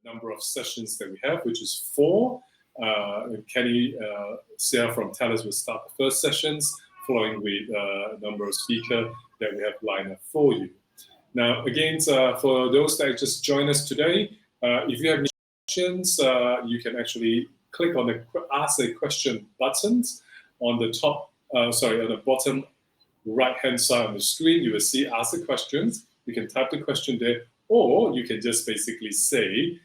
Number of sessions that we have, which is 4. Kenny Seah from Thales will start the first sessions, following with a number of speakers that we have lined up for you. Now, again, for those that just joined us today, if you have any questions, you can actually click on the Ask a Question button on the top, on the bottom right-hand side of the screen. You will see Ask the Questions. You can type the question there, or you can just basically say,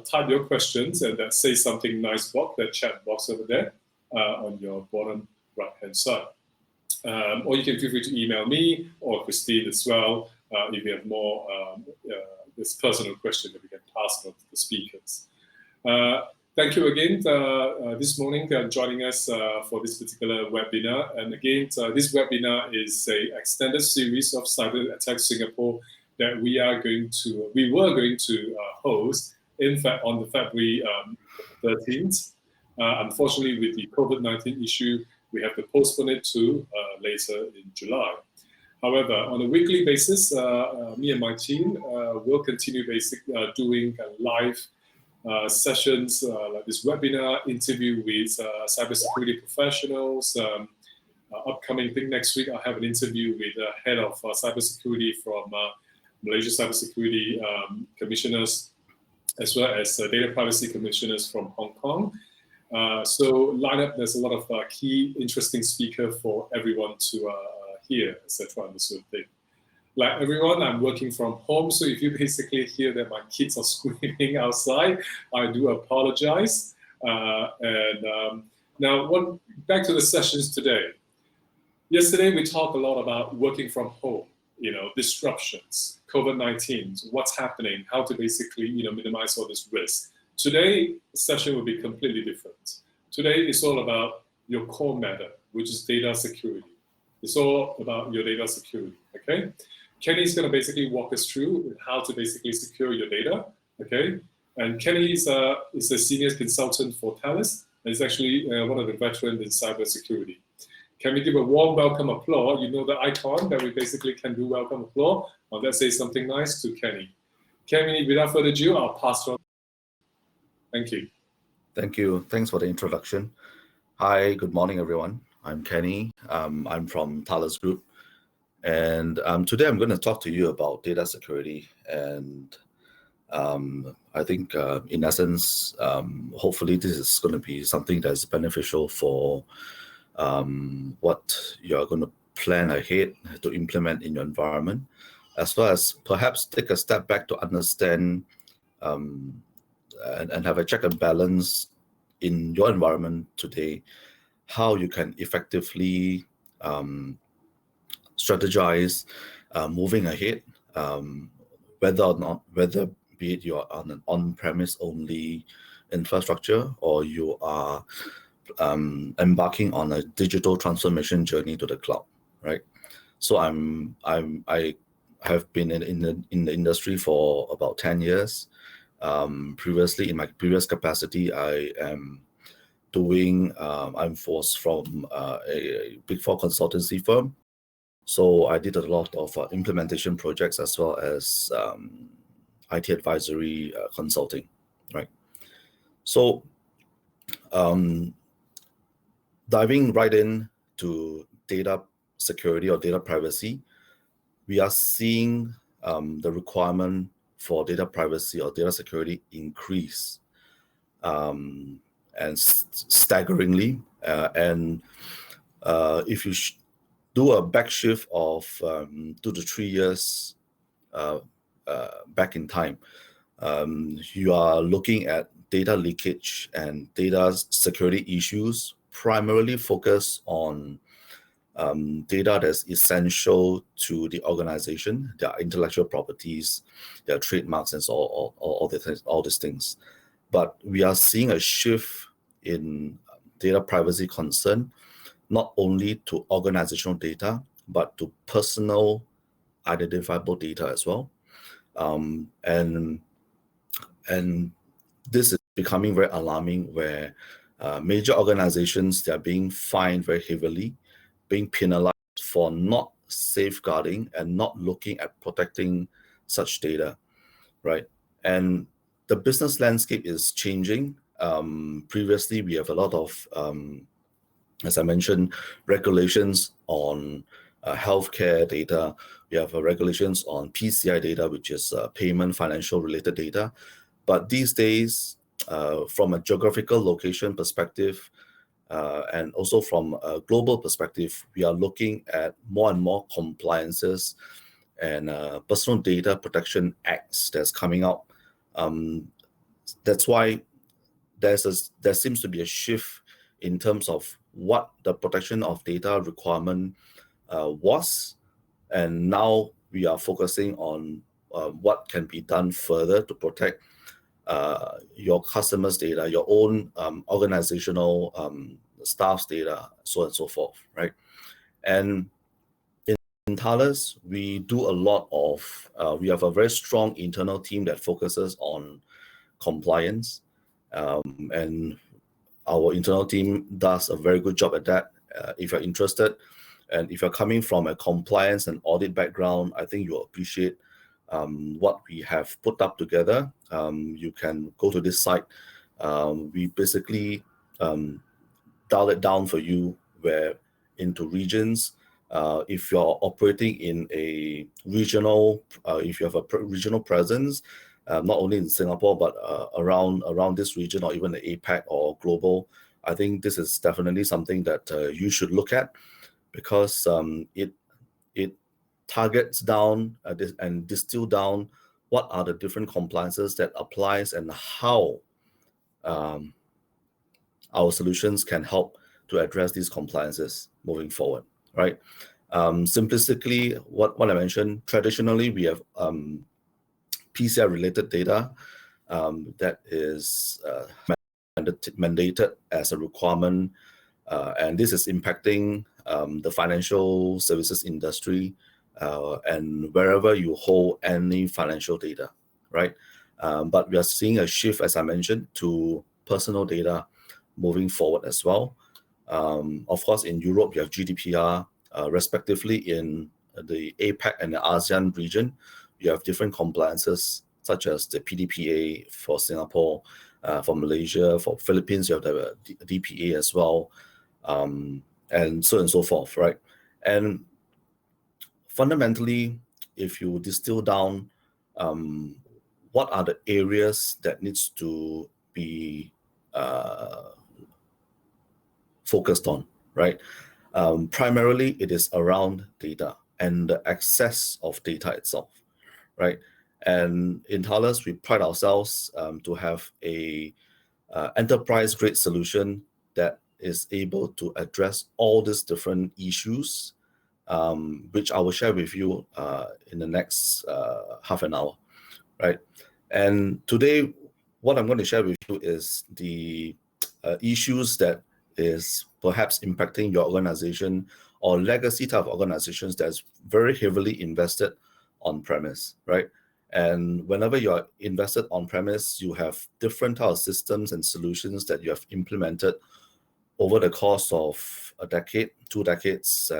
type your questions and then say something nice box, that chat box over there on your bottom right-hand side. Or you can feel free to email me or Christine as well if you have more this personal question that we can pass on to the speakers. Thank you again this morning joining us for this particular webinar. And again, this webinar is an extended series of Cyber Attack Singapore that we were going to host, in fact, on the February 13th. Unfortunately, with the COVID-19 issue, we have to postpone it to later in July. However, on a weekly basis, me and my team will continue doing live sessions like this webinar interview with cybersecurity professionals. Upcoming thing next week, I'll have an interview with the head of cybersecurity from Malaysia Cybersecurity Commissioners, as well as data privacy commissioners from Hong Kong. So line up, there's a lot of key, interesting speaker for everyone to hear, etc. and this sort of thing. Like everyone, I'm working from home, so if you basically hear that my kids are screaming outside, I do apologize. Now, back to the sessions today. Yesterday, we talked a lot about working from home, disruptions, COVID-19, what's happening, how to basically, minimize all this risk. Today, the session will be completely different. Today, it's all about your core matter, which is data security. It's all about your data security, okay? Kenny's going to basically walk us through how to basically secure your data, okay? And Kenny is a senior consultant for Thales, and is actually one of the veterans in cybersecurity. Can we give a warm welcome applause? You know the icon that we basically can do welcome applause. Let's say something nice to Kenny. Kenny, without further ado, I'll pass on. Thank you. Thank you. Thanks for the introduction. Hi, good morning, everyone. I'm Kenny. I'm from Thales Group. And today I'm going to talk to you about data security. And I think, in essence, hopefully this is going to be something that's beneficial for what you're going to plan ahead to implement in your environment, as well as perhaps take a step back to understand and have a check and balance in your environment today how you can effectively strategize moving ahead, whether be it you're on an on-premise only infrastructure or you are embarking on a digital transformation journey to the cloud, right? So I have been in the industry for about 10 years. Previously, in my previous capacity, I was from a Big Four consultancy firm. So I did a lot of implementation projects as well as IT advisory consulting, right? So diving right in to data security or data privacy, we are seeing the requirement for data privacy or data security increase and staggeringly. If you do a back shift of 2 to 3 years back in time, you are looking at data leakage and data security issues primarily focused on data that's essential to the organization, their intellectual properties, their trademarks, and so all these things. But we are seeing a shift in data privacy concern, not only to organizational data, but to personal identifiable data as well. And this is becoming very alarming, where major organizations, they are being fined very heavily, being penalized for not safeguarding and not looking at protecting such data, right? And the business landscape is changing. Previously, we have a lot of, as I mentioned, regulations on healthcare data. We have regulations on PCI data, which is payment financial related data. But these days, from a geographical location perspective, and also from a global perspective, we are looking at more and more compliances and personal data protection acts that's coming out. That's why there seems to be a shift in terms of what the protection of data requirement was, and now we are focusing on what can be done further to protect your customers' data, your own organizational staff's data, so on and so forth, right? And in Thales, we do a lot of, we have a very strong internal team that focuses on compliance, and our internal team does a very good job at that. If you're interested, and if you're coming from a compliance and audit background, I think you'll appreciate what we have put up together. You can go to this site. We basically dial it down for you, where into regions. If you're operating in a regional, if you have a regional presence, not only in Singapore, but around this region, or even the APAC or global, I think this is definitely something that you should look at, because it targets down and distill down what are the different compliances that applies and how our solutions can help to address these compliances moving forward, right? Simplistically, what I mentioned, traditionally we have PCI related data that is mandated as a requirement, and this is impacting the financial services industry and wherever you hold any financial data, right? But we are seeing a shift, as I mentioned, to personal data moving forward as well. Of course, in Europe, you have GDPR, respectively in the APAC and the ASEAN region, you have different compliances, such as the PDPA for Singapore, for Malaysia, for Philippines, you have the DPA as well, and so on and so forth, right? And fundamentally, if you distill down what are the areas that needs to be focused on, right? Primarily, it is around data and the access of data itself, right? And in Thales, we pride ourselves to have a enterprise-grade solution that is able to address all these different issues, which I will share with you in the next half an hour, right? And today, what I'm going to share with you is the issues that is perhaps impacting your organization or legacy type of organizations that's very heavily invested on-premise, right? And whenever you're invested on-premise, you have different types of systems and solutions that you have implemented over the course of a decade, 2 decades,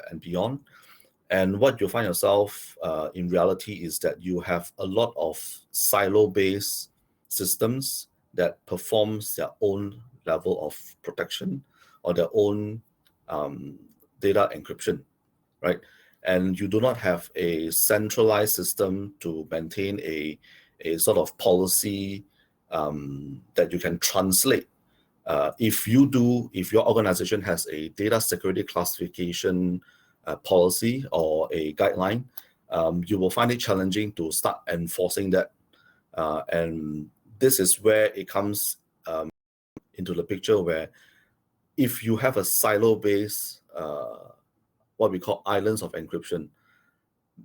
and beyond. And what you find yourself in reality is that you have a lot of silo-based systems that performs their own level of protection or their own data encryption, right? And you do not have a centralized system to maintain a sort of policy that you can translate. If your organization has a data security classification policy or a guideline, you will find it challenging to start enforcing that. And this is where it comes into the picture, where if you have a silo-based, what we call islands of encryption,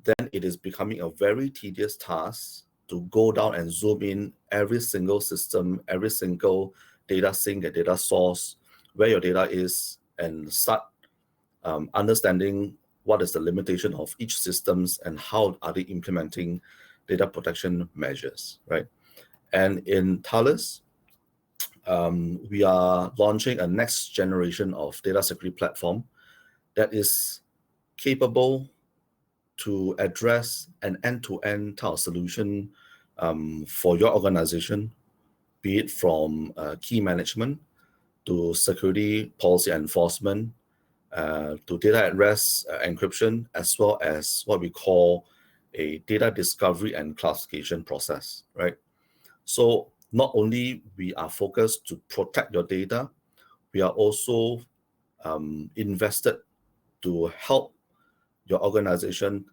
then it is becoming a very tedious task to go down and zoom in every single system, every single data sink and data source, where your data is, and start understanding what is the limitation of each systems and how are they implementing data protection measures, right? And in Thales, we are launching a next generation of data security platform that is capable to address an end-to-end type of solution for your organization, be it from key management to security policy enforcement, to data at rest encryption, as well as what we call a data discovery and classification process, right? So not only we are focused to protect your data, we are also invested to help your organization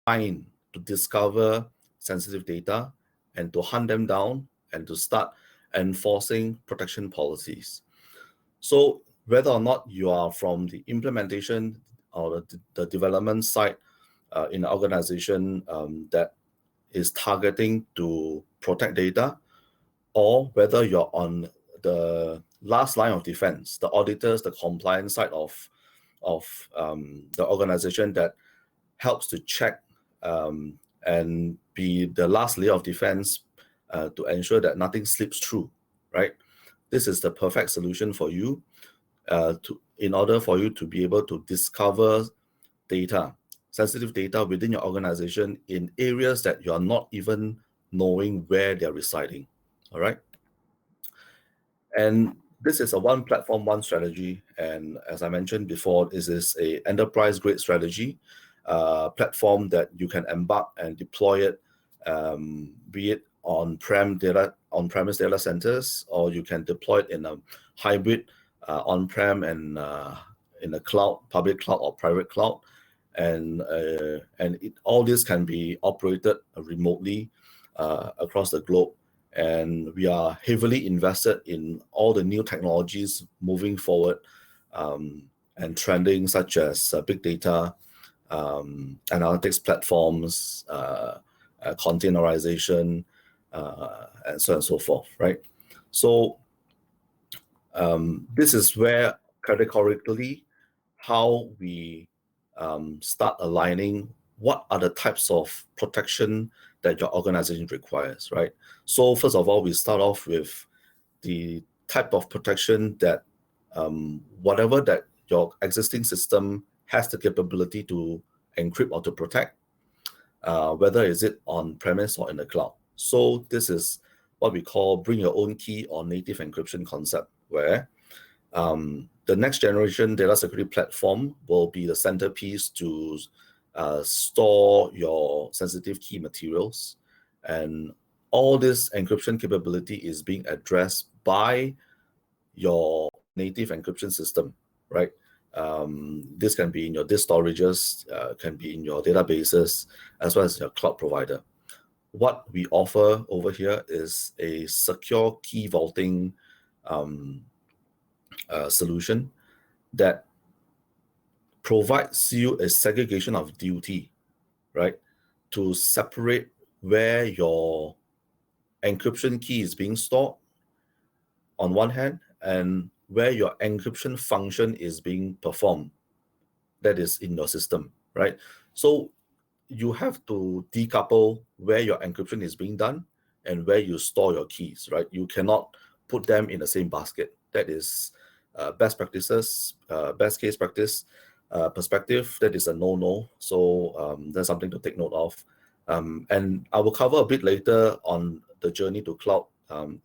find, to discover sensitive data and to hunt them down and to start enforcing protection policies. So whether or not you are from the implementation or the development side in an organization that is targeting to protect data, or whether you're on the last line of defense, the auditors, the compliance side of the organization that helps to check and be the last layer of defense to ensure that nothing slips through, right? This is the perfect solution for you in order for you to be able to discover data, sensitive data within your organization in areas that you are not even knowing where they're residing, all right? And this is a one platform, one strategy. And as I mentioned before, this is a enterprise-grade strategy platform that you can embark and deploy it, be it on-premise data centers, or you can deploy it in a hybrid on-prem and in a cloud, public cloud or private cloud. And all this can be operated remotely across the globe. And we are heavily invested in all the new technologies moving forward and trending, such as big data, analytics platforms, containerization, and so on and so forth, right? So this is where categorically how we start aligning what are the types of protection that your organization requires, right? So first of all, we start off with the type of protection that whatever that your existing system has the capability to encrypt or to protect, whether is it on-premise or in the cloud. So this is what we call bring your own key or native encryption concept, where the next generation data security platform will be the centerpiece to store your sensitive key materials. And all this encryption capability is being addressed by your native encryption system, right? This can be in your disk storages, can be in your databases, as well as your cloud provider. What we offer over here is a secure key vaulting solution that provides you a segregation of duty, right, to separate where your encryption key is being stored on one hand and where your encryption function is being performed, that is in your system, right? So you have to decouple where your encryption is being done and where you store your keys, right? You cannot put them in the same basket. That is best practices, best case practice perspective. That is a no-no. So that's something to take note of. And I will cover a bit later on the journey to cloud.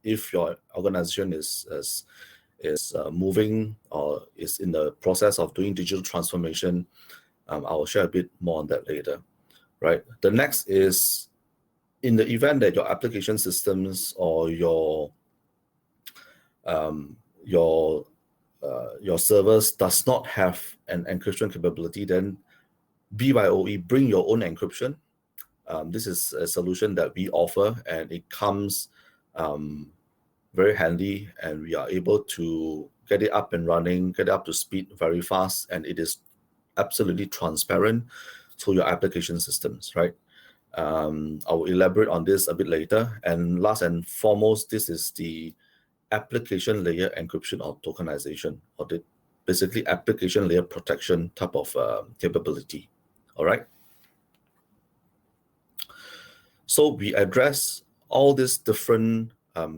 If your organization is moving or is in the process of doing digital transformation, I will share a bit more on that later. Right. The next is, in the event that your application systems or your servers does not have an encryption capability, then BYOE, bring your own encryption. This is a solution that we offer, and it comes very handy, and we are able to get it up and running, get it up to speed very fast, and it is absolutely transparent to your application systems, right? I will elaborate on this a bit later. And last and foremost, this is the application layer encryption or tokenization, or the basically application layer protection type of capability. All right. So we address all these different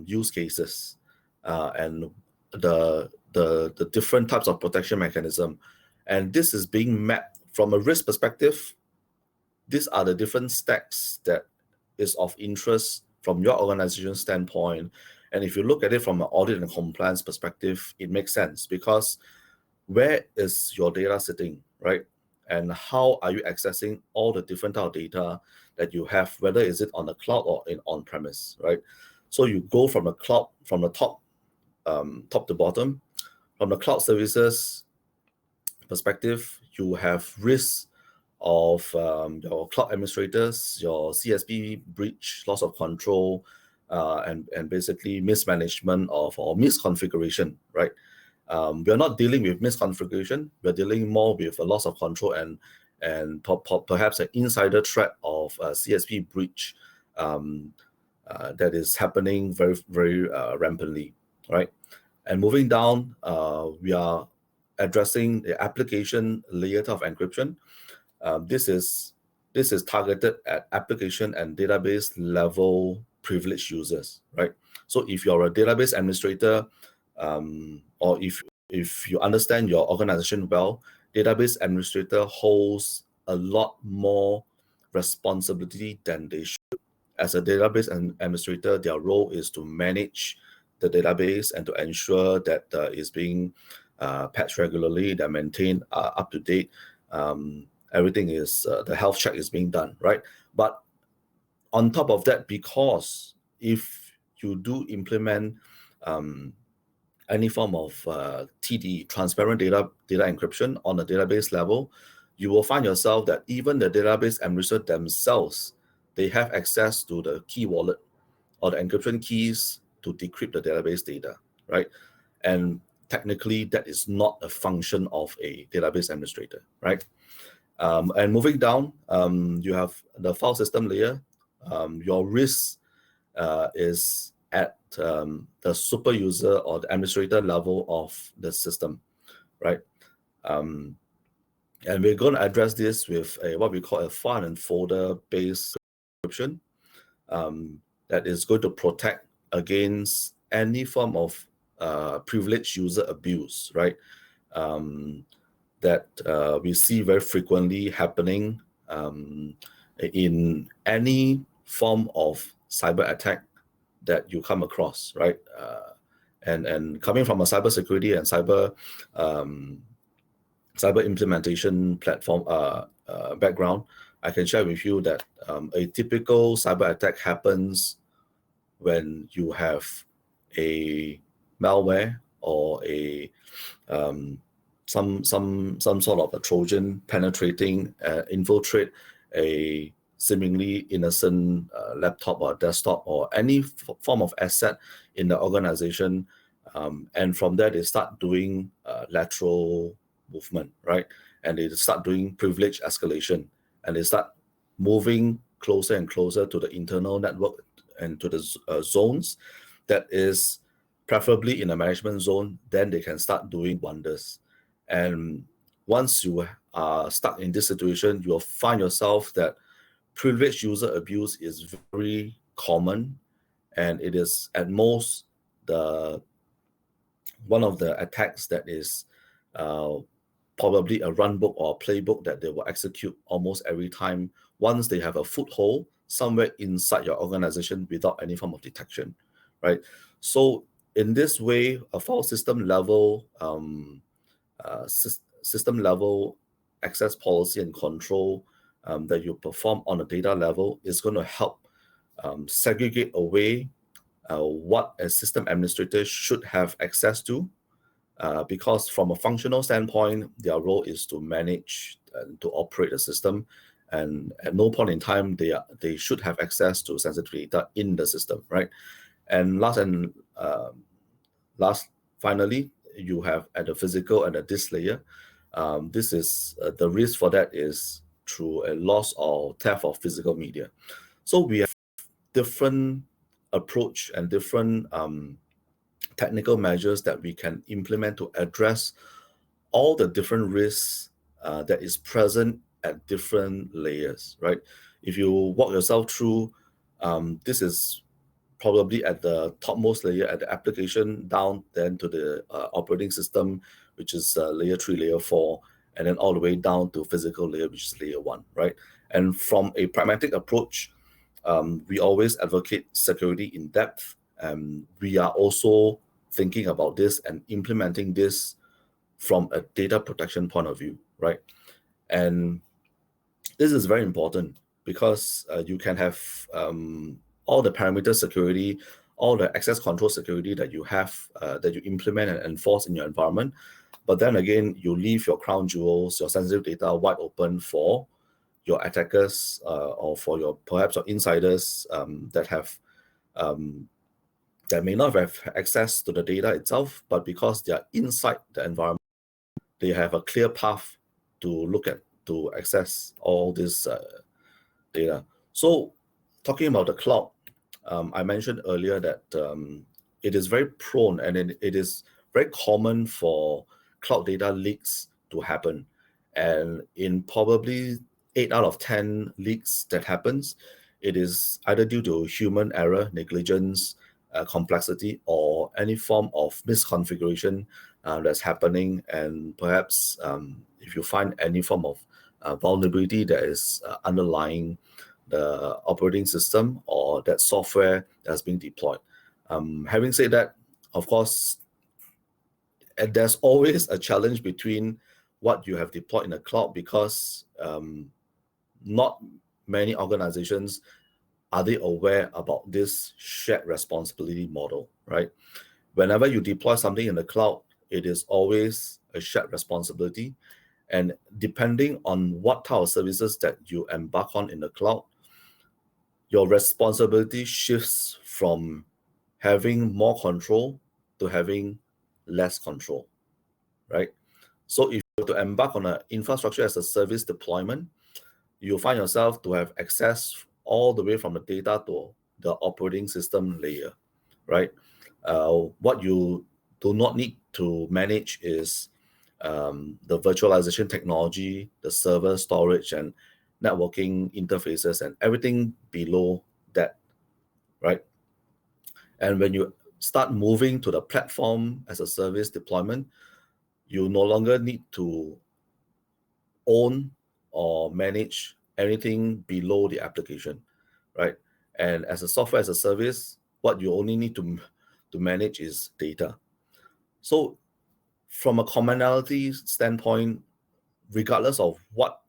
use cases and the different types of protection mechanism, and this is being mapped from a risk perspective. These are the different stacks that is of interest from your organization standpoint. And if you look at it from an audit and compliance perspective, it makes sense, because where is your data sitting, right? And how are you accessing all the different type of data that you have, whether is it on the cloud or in on-premise, right? So you go from the cloud, from the top to bottom. From the cloud services perspective, you have risks of your cloud administrators, your CSP breach, loss of control, and basically mismanagement of or misconfiguration, right? We are not dealing with misconfiguration. We're dealing more with a loss of control and perhaps an insider threat of CSP breach that is happening very rampantly, right? And moving down, we are addressing the application layer of encryption. This is targeted at application and database level privileged users, right? So if you're a database administrator, or if you understand your organization well, database administrator holds a lot more responsibility than they should. As a database administrator, their role is to manage the database and to ensure that is being patched regularly, they're maintained up to date. Everything is, the health check is being done, right? But on top of that, because if you do implement any form of TD, transparent data encryption on a database level, you will find yourself that even the database administrators themselves, they have access to the key wallet or the encryption keys to decrypt the database data, right? And technically, that is not a function of a database administrator, right? And moving down, you have the file system layer. Your risk is at the super user or the administrator level of the system, right? And we're going to address this with what we call a file and folder based encryption that is going to protect against any form of privileged user abuse, right? That we see very frequently happening in any form of cyber attack that you come across, right? And coming from a cybersecurity and cyber implementation platform background, I can share with you that a typical cyber attack happens when you have a malware or a some sort of a Trojan penetrating, infiltrate a seemingly innocent laptop or desktop or any form of asset in the organization, And from there, they start doing lateral movement, right? And they start doing privilege escalation, and they start moving closer and closer to the internal network and to the zones that is preferably in a management zone. Then they can start doing wonders. And once you are stuck in this situation, you'll find yourself that privileged user abuse is very common, and it is at most one of the attacks that is probably a run book or a playbook that they will execute almost every time once they have a foothold somewhere inside your organization without any form of detection, right? So in this way, a file system level system level access policy and control that you perform on a data level is going to help segregate away what a system administrator should have access to, because from a functional standpoint, their role is to manage and to operate the system, and at no point in time they should have access to sensitive data in the system, right? And finally, you have at the physical and the disk layer. This is the risk for that is through a loss or theft of physical media. So we have different approach and different technical measures that we can implement to address all the different risks that is present at different layers, right? If you walk yourself through, this is probably at the topmost layer, at the application down, then to the operating system, which is layer 3, layer 4, and then all the way down to physical layer, which is layer 1, right? And from a pragmatic approach, we always advocate security in depth. We are also thinking about this and implementing this from a data protection point of view, right? And this is very important because you can have all the parameter security, all the access control security that you have, that you implement and enforce in your environment. But then again, you leave your crown jewels, your sensitive data wide open for your attackers or for your perhaps your insiders that may not have access to the data itself, but because they are inside the environment, they have a clear path to access all this data. So talking about the cloud, I mentioned earlier that it is very prone and it is very common for cloud data leaks to happen. And in probably 8 out of 10 leaks that happens, it is either due to human error, negligence, complexity, or any form of misconfiguration that's happening. And perhaps if you find any form of vulnerability that is underlying the operating system or that software that's being deployed. Having said that, of course, there's always a challenge between what you have deployed in the cloud, because not many organizations are they aware about this shared responsibility model, right? Whenever you deploy something in the cloud, it is always a shared responsibility. And depending on what type of services that you embark on in the cloud, your responsibility shifts from having more control to having less control, right? So if you were to embark on an infrastructure as a service deployment, you find yourself to have access all the way from the data to the operating system layer, right? What you do not need to manage is the virtualization technology, the server storage and networking interfaces, and everything below that, right? And when you start moving to the platform as a service deployment, you no longer need to own or manage anything below the application, right? And as a software as a service, what you only need to manage is data. So from a commonality standpoint, regardless of what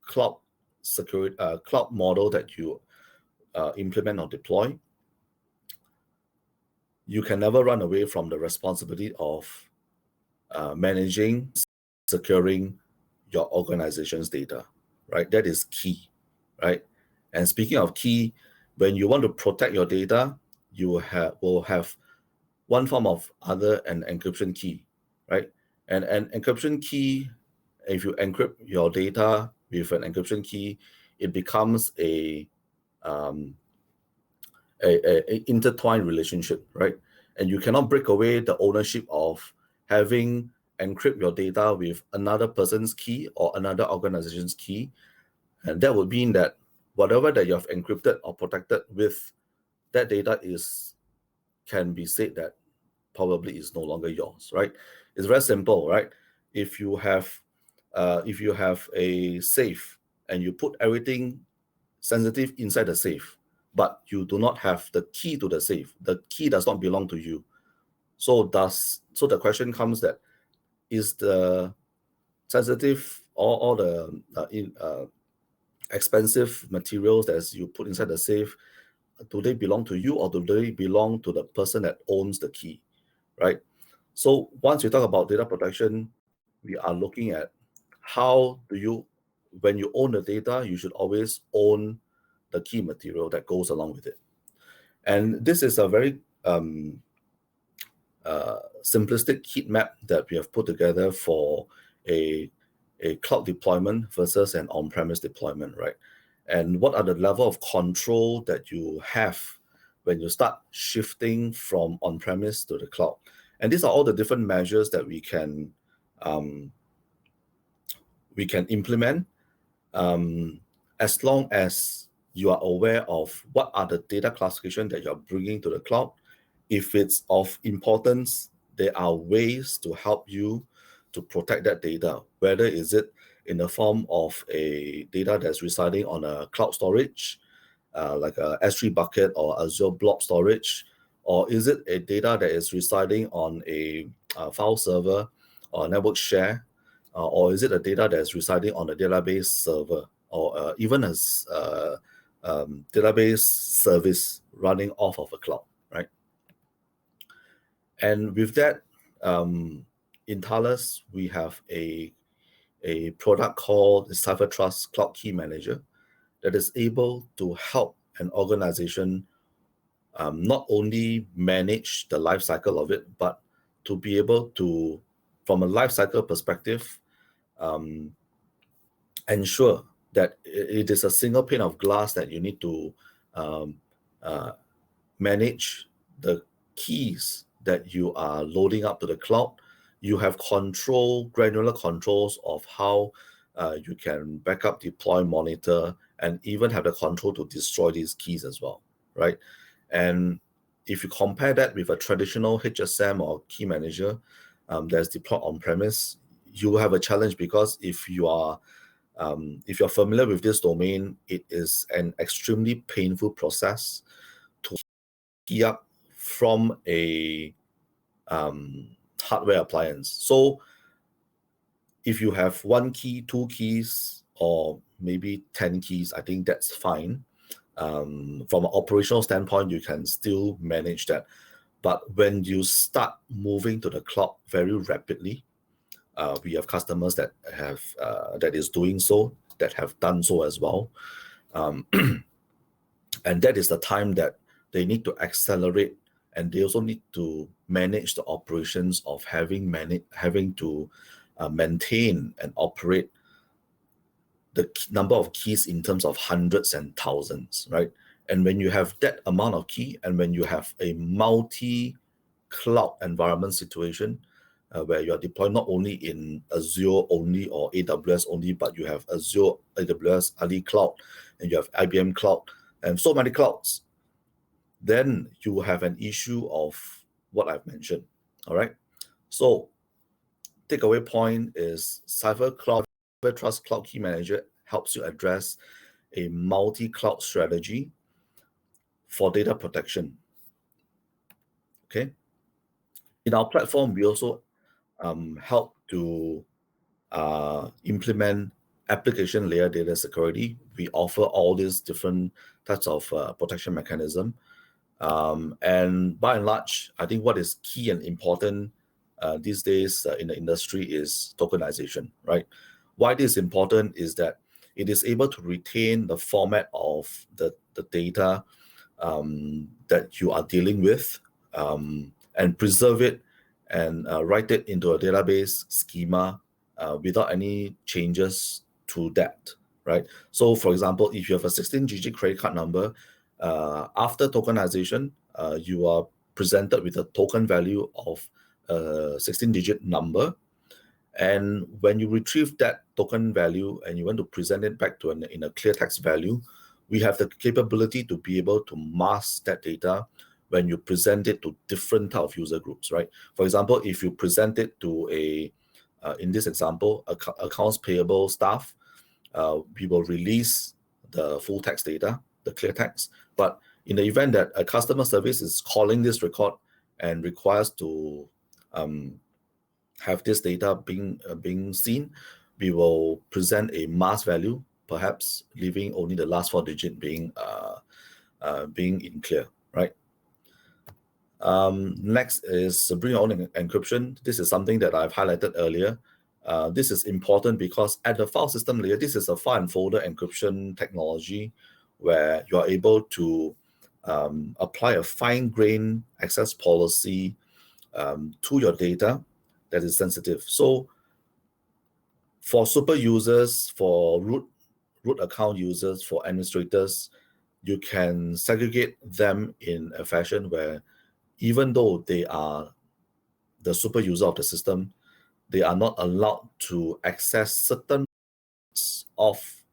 cloud security cloud model that you implement or deploy, you can never run away from the responsibility of managing, securing your organization's data, right? That is key, right? And speaking of key, when you want to protect your data, you will have one form of other an encryption key, right? And an encryption key, if you encrypt your data with an encryption key, it becomes a intertwined relationship, right? And you cannot break away the ownership of having encrypt your data with another person's key or another organization's key. And that would mean that whatever that you have encrypted or protected with, that data can be said that probably is no longer yours, right? It's very simple, right? If you have a safe and you put everything sensitive inside the safe, but you do not have the key to the safe, the key does not belong to you. So the question comes that, is the sensitive or all the expensive materials that you put inside the safe, do they belong to you or do they belong to the person that owns the key, right? So once we talk about data protection, we are looking at how do you, when you own the data, you should always own the key material that goes along with it. And this is a very simplistic heat map that we have put together for a cloud deployment versus an on-premise deployment, right? And what are the level of control that you have when you start shifting from on-premise to the cloud? And these are all the different measures that we can implement as long as you are aware of what are the data classification that you're bringing to the cloud. If it's of importance, there are ways to help you to protect that data, whether is it in the form of a data that's residing on a cloud storage, like a S3 bucket or Azure blob storage, or is it a data that is residing on a file server or network share, or is it a data that is residing on a database server, or even a database service running off of a cloud, right? And with that, in Thales, we have a product called the Cyber Trust Cloud Key Manager that is able to help an organization not only manage the life cycle of it, but to be able to, from a life cycle perspective, ensure that it is a single pane of glass that you need to manage the keys that you are loading up to the cloud. You have granular controls of how you can backup, deploy, monitor, and even have the control to destroy these keys as well, right? And if you compare that with a traditional HSM or key manager that's deployed on-premise, you have a challenge, because if you're familiar with this domain, it is an extremely painful process to key up from a hardware appliance. So if you have one key, two keys, or maybe 10 keys, I think that's fine. From an operational standpoint, you can still manage that. But when you start moving to the cloud very rapidly, we have customers that have that is doing so, that have done so as well. And that is the time that they need to accelerate, and they also need to manage the operations of having to maintain and operate the number of keys in terms of hundreds and thousands, right? And when you have that amount of key, and when you have a multi-cloud environment situation, where you are deployed not only in Azure only or AWS only, but you have Azure, AWS, Ali Cloud, and you have IBM Cloud, and so many clouds, then you have an issue of what I've mentioned, all right? So takeaway point is Cyber Trust Cloud Key Manager helps you address a multi-cloud strategy for data protection, okay? In our platform, we also help to implement application layer data security. We offer all these different types of protection mechanism. And by and large, I think what is key and important these days in the industry is tokenization, right? Why this is important is that it is able to retain the format of the data that you are dealing with, and preserve it and write it into a database schema without any changes to that, right? So for example, if you have a 16-digit credit card number, after tokenization, you are presented with a token value of a 16-digit number. And when you retrieve that token value and you want to present it back to in a clear text value, we have the capability to be able to mask that data when you present it to different type of user groups, right? For example, if you present it to in this example, accounts payable staff, we will release the full text data, the clear text. But in the event that a customer service is calling this record and requires to have this data being seen, we will present a mask value, perhaps leaving only the last 4 digits being in clear, right? Next is bring your own encryption. This is something that I've highlighted earlier. This is important because at the file system layer, this is a file and folder encryption technology where you are able to apply a fine-grained access policy to your data that is sensitive. So for super users, for root account users, for administrators, you can segregate them in a fashion where even though they are the super user of the system, they are not allowed to access certain parts of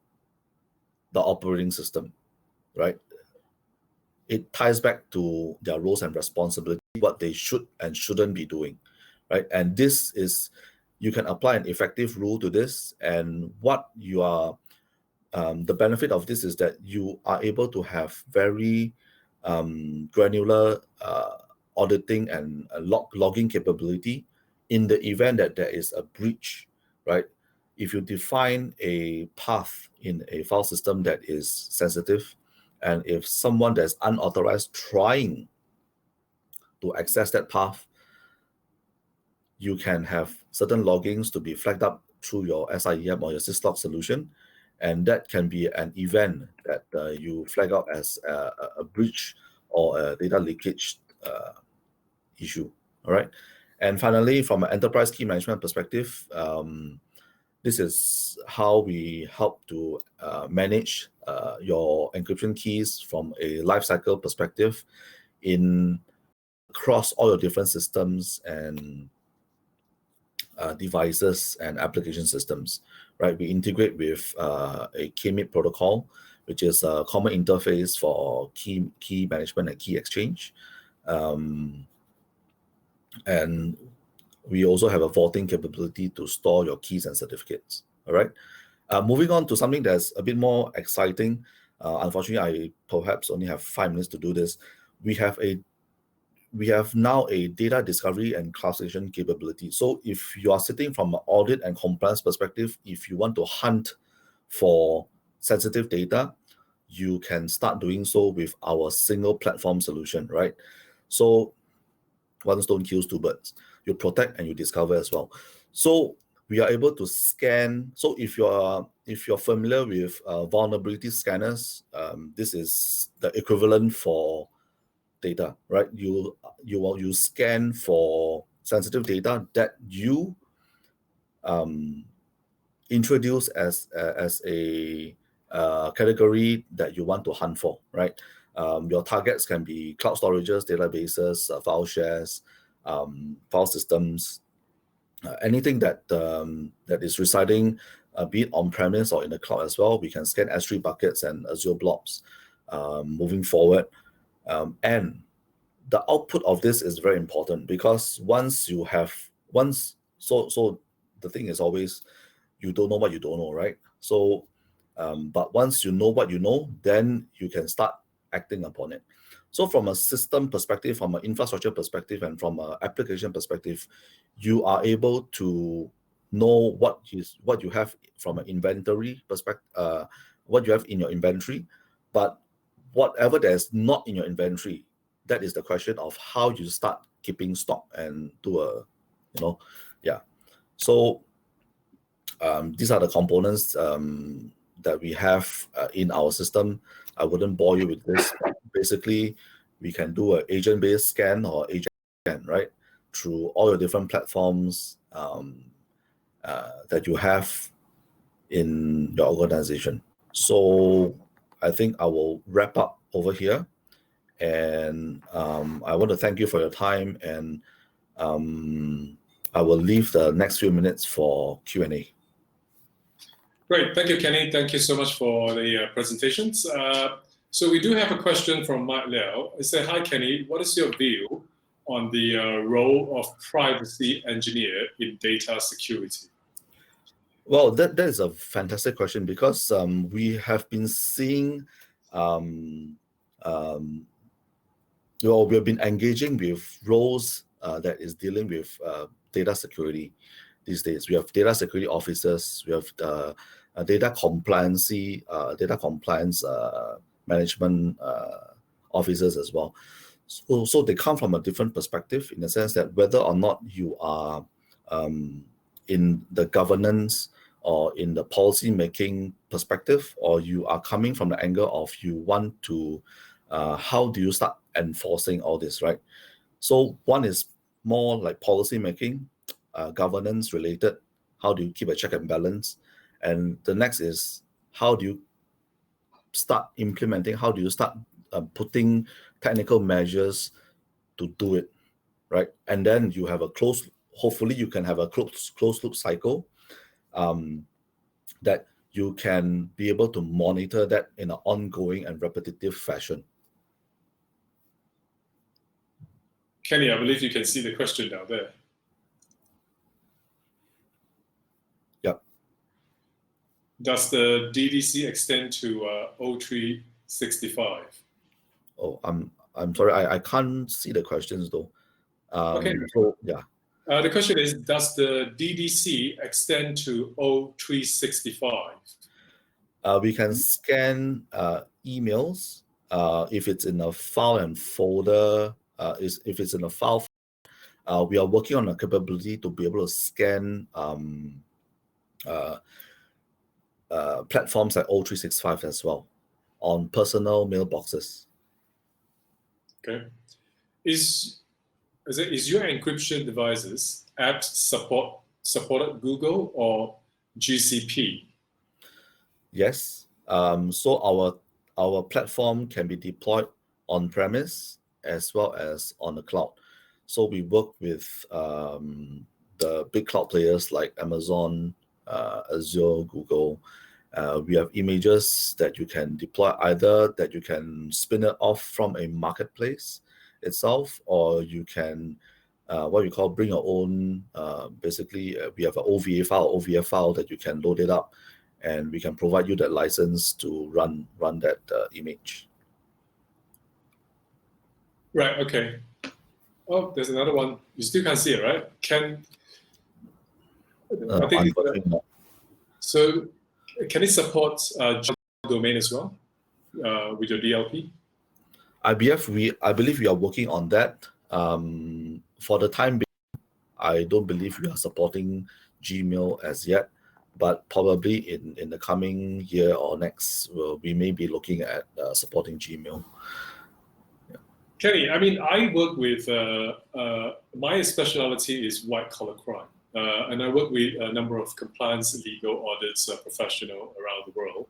the operating system, right? It ties back to their roles and responsibility, what they should and shouldn't be doing, right? And this is, you can apply an effective rule to this, and what you are, the benefit of this is that you are able to have very granular auditing and logging capability in the event that there is a breach, right? If you define a path in a file system that is sensitive, and if someone that's unauthorized trying to access that path, you can have certain loggings to be flagged up through your SIEM or your syslog solution, and that can be an event that you flag out as a breach or a data leakage issue, all right? And finally, from an enterprise key management perspective, this is how we help to manage your encryption keys from a lifecycle perspective across all your different systems and devices and application systems, right? We integrate with a KMIP protocol, which is a common interface for key management and key exchange. And we also have a vaulting capability to store your keys and certificates, all right? Moving on to something that's a bit more exciting. Unfortunately, I perhaps only have 5 minutes to do this. We have now a data discovery and classification capability. So if you are sitting from an audit and compliance perspective, if you want to hunt for sensitive data, you can start doing so with our single platform solution, right? So one stone kills 2 birds. You protect and you discover as well. So we are able to scan. So if you're familiar with vulnerability scanners, this is the equivalent for data, right? You scan for sensitive data that you introduce as a category that you want to hunt for, right? Your targets can be cloud storages, databases, file shares, file systems, anything that is residing, be it on-premise or in the cloud as well. We can scan S3 buckets and Azure blobs moving forward. And the output of this is very important, because so the thing is always, you don't know what you don't know, right? So, but once you know what you know, then you can start acting upon it. So from a system perspective, from an infrastructure perspective, and from an application perspective, you are able to know what you have from an inventory perspective, what you have in your inventory. But whatever there's not in your inventory, that is the question of how you start keeping stock and do So these are the components that we have in our system. I wouldn't bore you with this. Basically, we can do an agent-based scan or agent can, right? Through all your different platforms that you have in your organization. So I think I will wrap up over here. And I want to thank you for your time. And I will leave the next few minutes for Q&A. Great. Thank you, Kenny. Thank you so much for the presentations. So we do have a question from Mike Liao. It said, hi, Kenny. What is your view on the role of privacy engineer in data security? Well, that is a fantastic question, because we have been seeing, we have been engaging with roles that is dealing with data security these days. We have data security officers, we have data compliance management officers as well. So they come from a different perspective, in the sense that whether or not you are in the governance or in the policy making perspective, or you are coming from the angle of you want to, how do you start enforcing all this, right? So one is more like policy making, governance related. How do you keep a check and balance? And the next is, how do you start implementing? How do you start putting technical measures to do it, right? And then you have a hopefully you can have a closed loop cycle that you can be able to monitor that in an ongoing and repetitive fashion. Kenny, I believe you can see the question down there. Yep. Does the DDC extend to O365? Oh, I'm sorry, I can't see the questions though. Okay. So yeah. The question is, does the DDC extend to O365? We can scan emails if it's in a file and folder. If it's in a file, we are working on a capability to be able to scan platforms like O365 as well on personal mailboxes. Okay. Is your encryption devices apps supported Google or GCP? Yes. So our platform can be deployed on premise as well as on the cloud. So we work with the big cloud players like Amazon, Azure, Google. We have images that you can deploy, either that you can spin it off from a marketplace itself, or you can what we call bring your own. Basically, we have an OVA file that you can load it up, and we can provide you that license to run that image. Right. Okay. Oh, there's another one. You still can't see it, right? I think so. Can it support domain as well with your DLP? I believe we are working on that. For the time being, I don't believe we are supporting Gmail as yet, but probably in the coming year or next, we may be looking at supporting Gmail. Yeah. Kenny, I mean, I work with, my specialty is white collar crime. And I work with a number of compliance, legal audits professional around the world.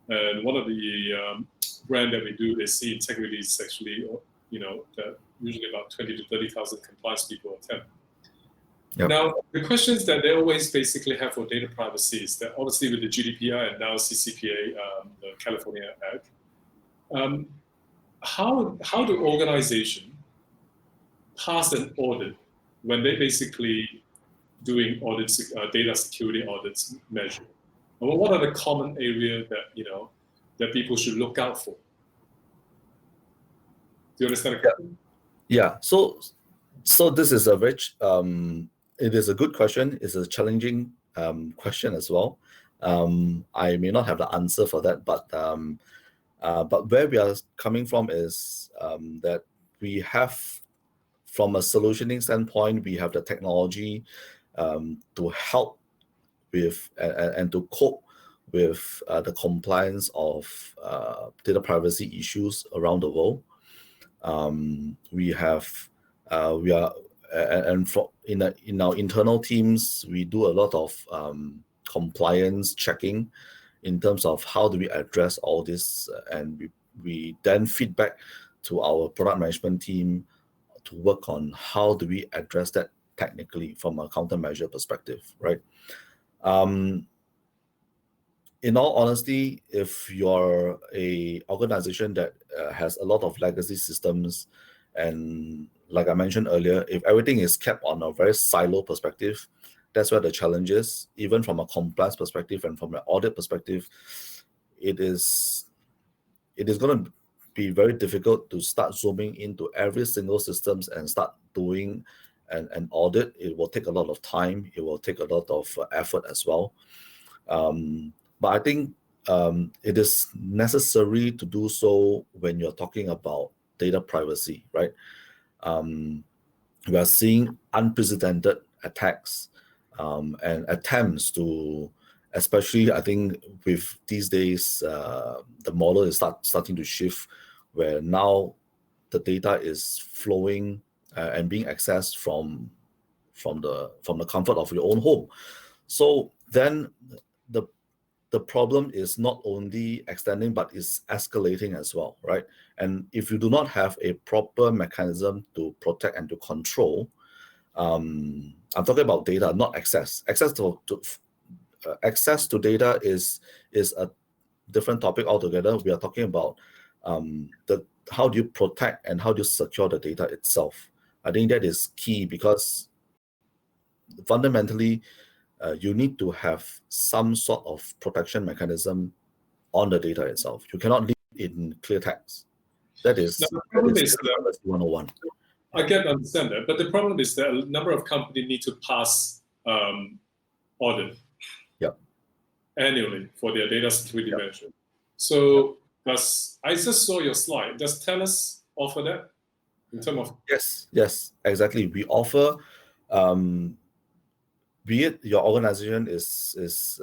And one of the brand that we do is eSecurity is actually, that usually about 20 to 30,000 compliance people attend. Yep. Now, the questions that they always basically have for data privacy is that obviously with the GDPR and now CCPA, the California Act, how do organizations pass an audit when they basically doing audits, data security audits measure? Well, what are the common areas that that people should look out for? Do you understand the question? Yeah. So this is a very it is a good question. It's a challenging question as well. I may not have the answer for that, but where we are coming from is that we have, from a solutioning standpoint, we have the technology to help with and to cope with the compliance of data privacy issues around the world. We have we are and in our internal teams, we do a lot of compliance checking in terms of how do we address all this, and we then feedback to our product management team to work on how do we address that technically from a countermeasure perspective, right? In all honesty, if you're a organization that has a lot of legacy systems, and like I mentioned earlier, if everything is kept on a very silo perspective, that's where the challenge is. Even from a compliance perspective and from an audit perspective, it is going to be very difficult to start zooming into every single systems and start doing an audit. It will take a lot of time. It will take a lot of effort as well. But I think it is necessary to do so when you're talking about data privacy, right? We are seeing unprecedented attacks and attempts to, especially I think with these days, the model is starting to shift, where now the data is flowing and being accessed from the comfort of your own home. So then the problem is not only extending, but is escalating as well, right? And if you do not have a proper mechanism to protect and to control, I'm talking about data, not access. Access to data is a different topic altogether. We are talking about how do you protect and how do you secure the data itself. I think that is key, because fundamentally, you need to have some sort of protection mechanism on the data itself. You cannot leave it in clear text. That is 101. I can understand that, but the problem is that a number of companies need to pass audit annually for their data security measure. So I just saw your slide. Does Thales offer that in terms of? Yes, exactly. We offer, be it your organization is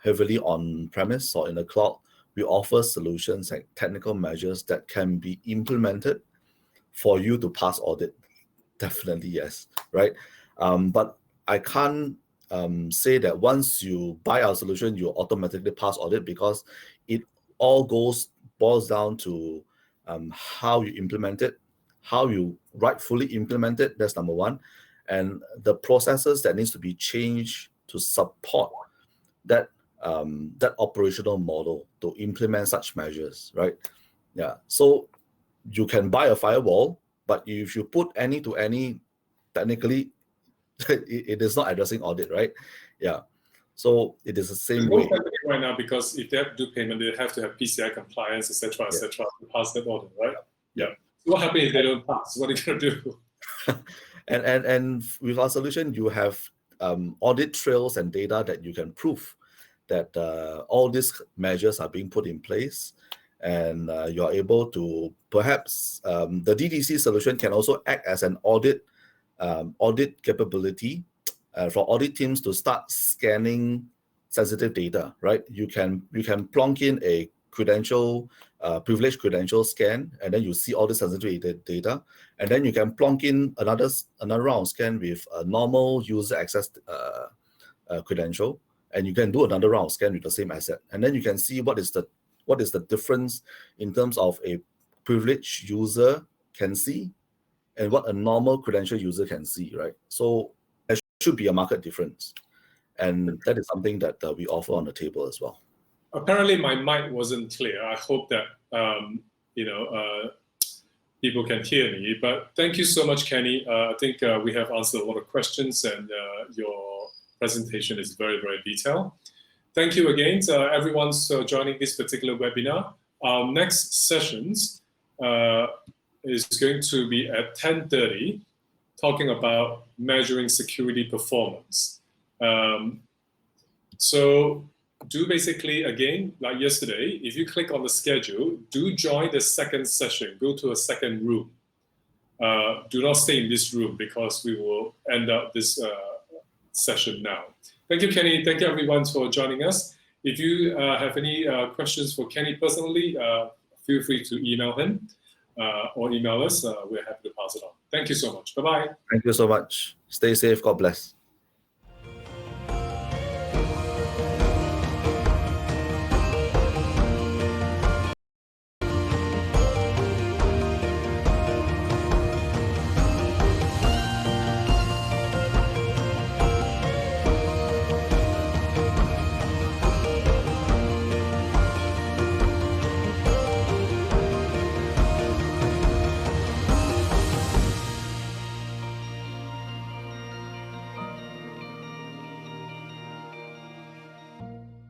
heavily on premise or in the cloud, we offer solutions like technical measures that can be implemented for you to pass audit. Definitely yes, right? But I can't say that once you buy our solution, you automatically pass audit, because it all boils down to how you implement it, how you rightfully implement it. That's number one. And the processes that needs to be changed to support that operational model to implement such measures, right? Yeah. So you can buy a firewall, but if you put any to any, technically, it is not addressing audit, right? Yeah. So it is the same way right now, because if they have to do payment, they have to have PCI compliance, etc., to pass that audit, right? Yeah. So what happens if they don't pass? What are you gonna do? And with our solution, you have audit trails and data that you can prove that all these measures are being put in place, and you're able to perhaps the DDC solution can also act as an audit capability for audit teams to start scanning sensitive data, right? You can plonk in a privileged credential scan, and then you see all the sensitive data, and then you can plonk in another round scan with a normal user access credential, and you can do another round scan with the same asset, and then you can see what is the difference in terms of a privileged user can see and what a normal credential user can see, right? So there should be a market difference, and that is something that we offer on the table as well. Apparently, my mic wasn't clear. I hope that people can hear me. But thank you so much, Kenny. I think we have answered a lot of questions, and your presentation is very, very detailed. Thank you again to everyone for joining this particular webinar. Our next sessions is going to be at 10:30, talking about measuring security performance. So do basically, again, like yesterday, if you click on the schedule, do join the second session, go to a second room. Do not stay in this room, because we will end up this session now. Thank you, Kenny. Thank you, everyone, for joining us. If you have any questions for Kenny personally, feel free to email him or email us. We're happy to pass it on. Thank you so much. Bye-bye. Thank you so much. Stay safe. God bless.